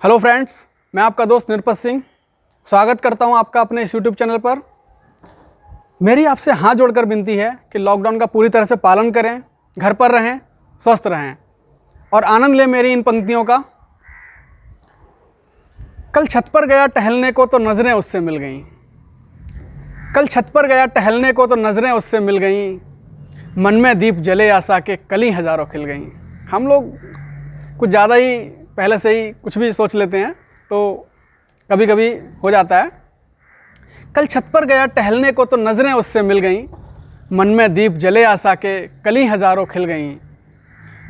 Hello friends, मैं आपका दोस्त निरपत सिंह स्वागत करता हूं आपका अपने इस यूट्यूब चैनल पर। मेरी आपसे हाथ जोड़कर विनती है कि लॉकडाउन का पूरी तरह से पालन करें, घर पर रहें, स्वस्थ रहें और आनंद लें मेरी इन पंक्तियों का। कल छत पर गया टहलने को तो नज़रें उससे मिल गईं। कल छत पर गया टहलने को तो नज़रें उससे मिल गईं। मन में दीप जले आशा के कली हज़ारों खिल गईं। हम लोग कुछ ज़्यादा ही पहले से ही कुछ भी सोच लेते हैं तो कभी कभी हो जाता है। कल छत पर गया टहलने को तो नज़रें उससे मिल गईं। मन में दीप जले आशा के कली हज़ारों खिल गईं।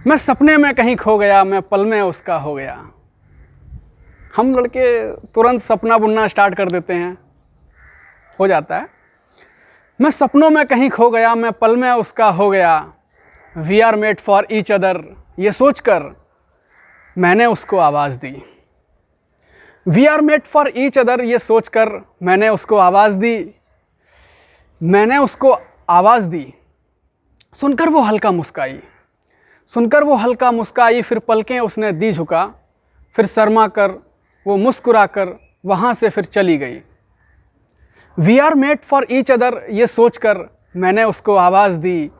मैं सपने में कहीं खो गया, मैं पल में उसका हो गया। हम लड़के तुरंत सपना बुनना स्टार्ट कर देते हैं, हो जाता है। मैं सपनों में कहीं खो गया, मैं पल में उसका हो गया। We are made for each other, ये सोचकर मैंने उसको आवाज़ दी। We are made for each other, ये सोचकर मैंने उसको आवाज़ दी। मैंने उसको आवाज़ दी। सुनकर वो हल्का मुस्काई, सुनकर वो हल्का मुस्काई। फिर पलकें उसने दी झुका, फिर शर्मा कर वो मुस्कुरा कर वहाँ से फिर चली गई। We are made for each other, ये सोचकर मैंने उसको आवाज़ दी।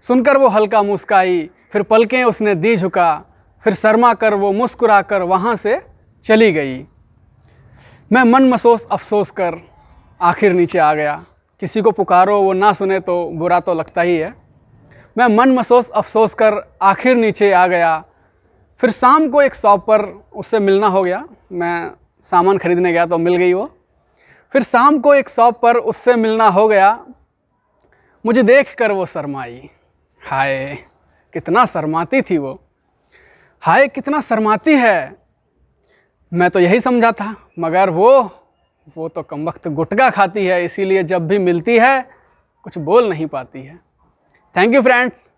सुनकर वो हल्का मुस्काई, फिर पलकें उसने दी झुका, फिर शर्मा कर वो मुस्कुरा कर वहाँ से चली गई। मैं मन मसोस अफसोस कर आखिर नीचे आ गया। किसी को पुकारो वो ना सुने तो बुरा तो लगता ही है। मैं मन मसोस अफसोस कर आखिर नीचे आ गया। फिर शाम को एक शॉप पर उससे मिलना हो गया। मैं सामान ख़रीदने गया तो मिल गई वो। फिर शाम को एक शॉप पर उससे मिलना हो गया। मुझे देख कर वो शर्माई। हाय कितना शर्माती थी वो, हाय कितना शर्माती है। मैं तो यही समझा था, मगर वो तो कमबख्त गुटखा खाती है, इसीलिए जब भी मिलती है कुछ बोल नहीं पाती है। Thank you friends.